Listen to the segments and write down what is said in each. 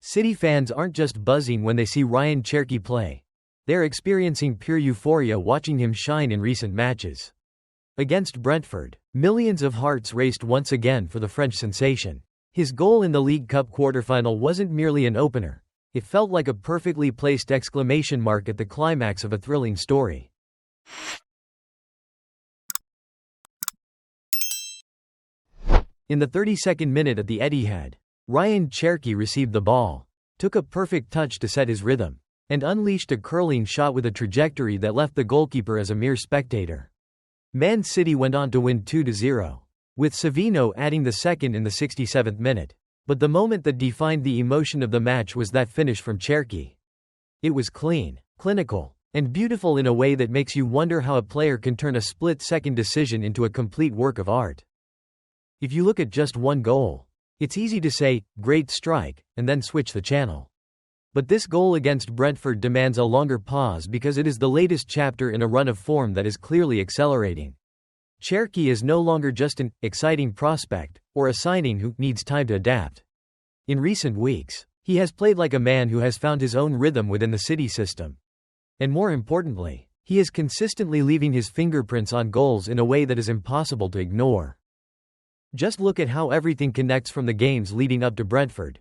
City fans aren't just buzzing when they see Rayan Cherki play. They're experiencing pure euphoria watching him shine in recent matches. Against Brentford, millions of hearts raced once again for the French sensation. His goal in the League Cup quarterfinal wasn't merely an opener. It felt like a perfectly placed exclamation mark at the climax of a thrilling story. In the 32nd minute at the Etihad, Rayan Cherki received the ball, took a perfect touch to set his rhythm, and unleashed a curling shot with a trajectory that left the goalkeeper as a mere spectator. Man City went on to win 2-0, with Savino adding the second in the 67th minute. But the moment that defined the emotion of the match was that finish from Cherki. It was clean, clinical, and beautiful in a way that makes you wonder how a player can turn a split-second decision into a complete work of art. If you look at just one goal, it's easy to say, "Great strike," and then switch the channel. But this goal against Brentford demands a longer pause because it is the latest chapter in a run of form that is clearly accelerating. Cherki is no longer just an exciting prospect, or a signing who needs time to adapt. In recent weeks, he has played like a man who has found his own rhythm within the City system. And more importantly, he is consistently leaving his fingerprints on goals in a way that is impossible to ignore. Just look at how everything connects from the games leading up to Brentford.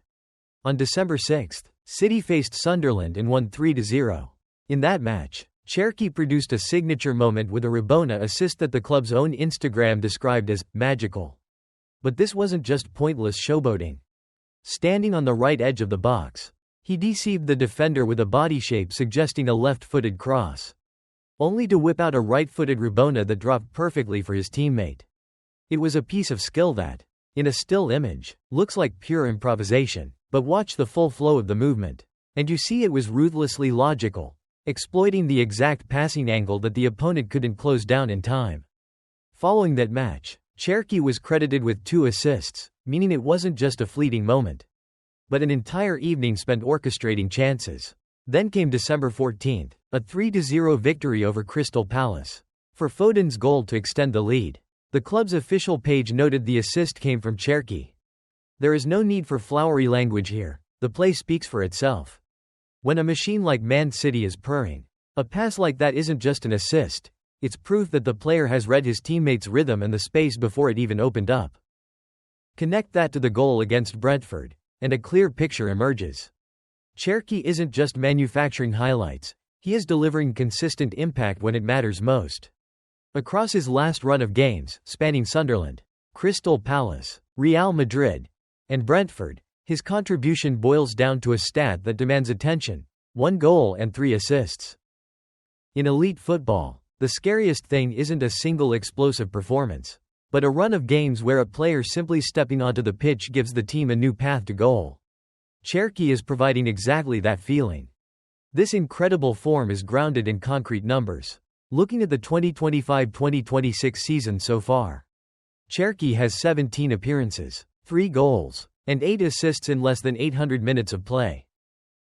On December 6, City faced Sunderland and won 3-0. In that match, Cherki produced a signature moment with a Rabona assist that the club's own Instagram described as magical. But this wasn't just pointless showboating. Standing on the right edge of the box, he deceived the defender with a body shape suggesting a left-footed cross, only to whip out a right-footed Rabona that dropped perfectly for his teammate. It was a piece of skill that, in a still image, looks like pure improvisation, but watch the full flow of the movement, and you see it was ruthlessly logical, exploiting the exact passing angle that the opponent couldn't close down in time. Following that match, Cherki was credited with 2 assists, meaning it wasn't just a fleeting moment, but an entire evening spent orchestrating chances. Then came December 14, a 3-0 victory over Crystal Palace. For Foden's goal to extend the lead, the club's official page noted the assist came from Cherki. There is no need for flowery language here, the play speaks for itself. When a machine like Man City is purring, a pass like that isn't just an assist, it's proof that the player has read his teammate's rhythm and the space before it even opened up. Connect that to the goal against Brentford, and a clear picture emerges. Cherki isn't just manufacturing highlights, he is delivering consistent impact when it matters most. Across his last run of games, spanning Sunderland, Crystal Palace, Real Madrid, and Brentford, his contribution boils down to a stat that demands attention: 1 goal and 3 assists. In elite football, the scariest thing isn't a single explosive performance, but a run of games where a player simply stepping onto the pitch gives the team a new path to goal. Cherki is providing exactly that feeling. This incredible form is grounded in concrete numbers. Looking at the 2025-2026 season so far, Cherki has 17 appearances, 3 goals, and 8 assists in less than 800 minutes of play.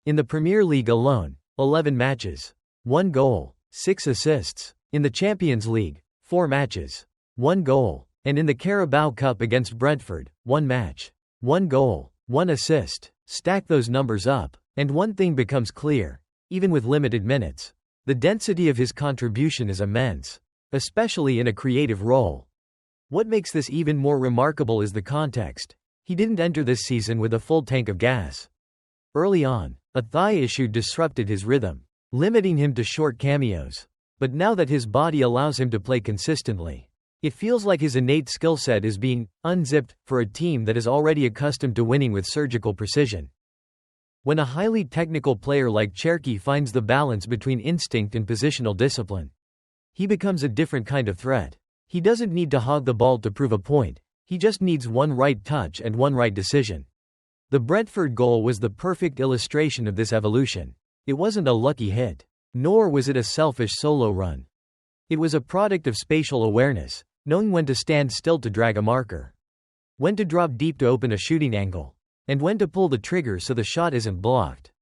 In the Premier League alone, 11 matches, 1 goal, 6 assists. In the Champions League, 4 matches, 1 goal. And in the Carabao Cup against Brentford, 1 match, 1 goal, 1 assist. Stack those numbers up, and one thing becomes clear: even with limited minutes, the density of his contribution is immense, especially in a creative role. What makes this even more remarkable is the context. He didn't enter this season with a full tank of gas. Early on, a thigh issue disrupted his rhythm, limiting him to short cameos. But now that his body allows him to play consistently, it feels like his innate skill set is being unzipped for a team that is already accustomed to winning with surgical precision. When a highly technical player like Cherki finds the balance between instinct and positional discipline, he becomes a different kind of threat. He doesn't need to hog the ball to prove a point, he just needs one right touch and one right decision. The Brentford goal was the perfect illustration of this evolution. It wasn't a lucky hit, nor was it a selfish solo run. It was a product of spatial awareness, knowing when to stand still to drag a marker, when to drop deep to open a shooting angle, and when to pull the trigger so the shot isn't blocked.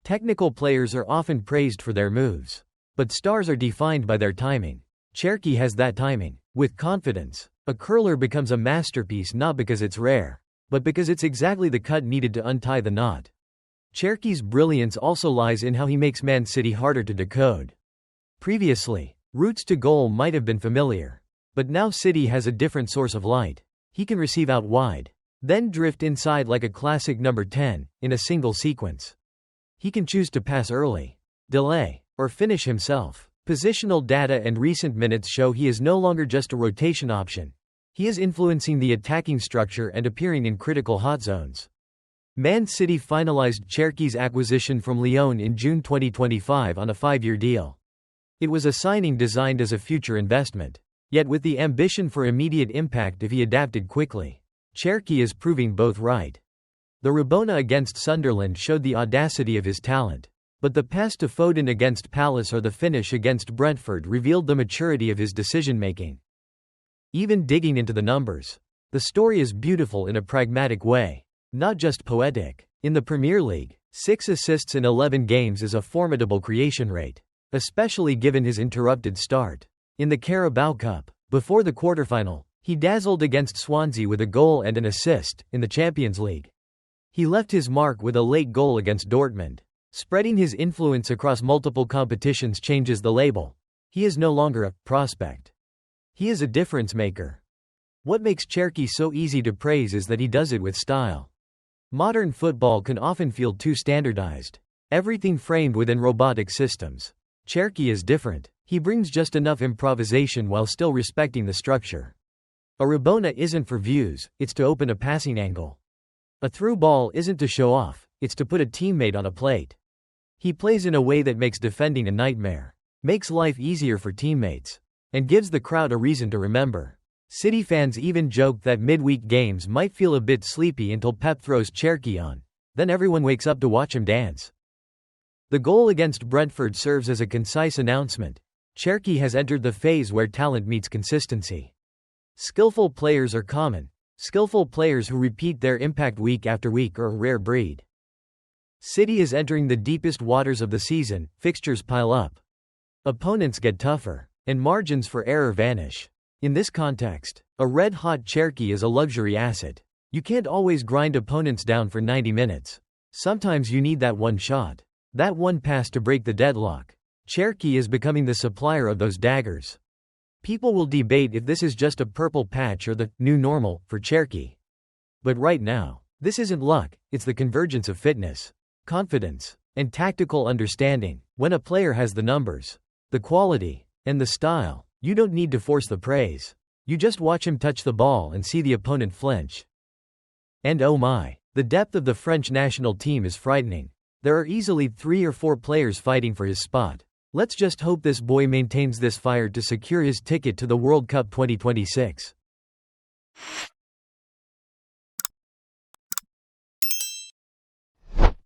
Technical players are often praised for their moves, but stars are defined by their timing. Cherki has that timing. With confidence, a curler becomes a masterpiece not because it's rare, but because it's exactly the cut needed to untie the knot. Cherki's brilliance also lies in how he makes Man City harder to decode. Previously, routes to goal might have been familiar. But now City has a different source of light. He can receive out wide, then drift inside like a classic number 10, in a single sequence. He can choose to pass early, delay, or finish himself. Positional data and recent minutes show he is no longer just a rotation option. He is influencing the attacking structure and appearing in critical hot zones. Man City finalized Cherki's acquisition from Lyon in June 2025 on a 5-year deal. It was a signing designed as a future investment. Yet with the ambition for immediate impact if he adapted quickly. Cherki is proving both right. The Rabona against Sunderland showed the audacity of his talent. But the pass to Foden against Palace or the finish against Brentford revealed the maturity of his decision-making. Even digging into the numbers, the story is beautiful in a pragmatic way, not just poetic. In the Premier League, 6 assists in 11 games is a formidable creation rate, especially given his interrupted start. In the Carabao Cup, before the quarterfinal, he dazzled against Swansea with a goal and an assist. In the Champions League, he left his mark with a late goal against Dortmund. Spreading his influence across multiple competitions changes the label. He is no longer a prospect. He is a difference maker. What makes Cherki so easy to praise is that he does it with style. Modern football can often feel too standardized. Everything framed within robotic systems. Cherki is different. He brings just enough improvisation while still respecting the structure. A Rabona isn't for views, it's to open a passing angle. A through ball isn't to show off, it's to put a teammate on a plate. He plays in a way that makes defending a nightmare, makes life easier for teammates, and gives the crowd a reason to remember. City fans even joke that midweek games might feel a bit sleepy until Pep throws Cherki on. Then everyone wakes up to watch him dance. The goal against Brentford serves as a concise announcement. Cherki has entered the phase where talent meets consistency. Skillful players are common. Skillful players who repeat their impact week after week are a rare breed. City is entering the deepest waters of the season, fixtures pile up. Opponents get tougher, and margins for error vanish. In this context, a red-hot Cherki is a luxury asset. You can't always grind opponents down for 90 minutes. Sometimes you need that one shot, that one pass to break the deadlock. Cherki is becoming the supplier of those daggers. People will debate if this is just a purple patch or the new normal for Cherki. But right now, this isn't luck, it's the convergence of fitness, confidence, and tactical understanding. When a player has the numbers, the quality, and the style, you don't need to force the praise. You just watch him touch the ball and see the opponent flinch. And oh my, the depth of the French national team is frightening. There are easily 3 or 4 players fighting for his spot. Let's just hope this boy maintains this fire to secure his ticket to the World Cup 2026.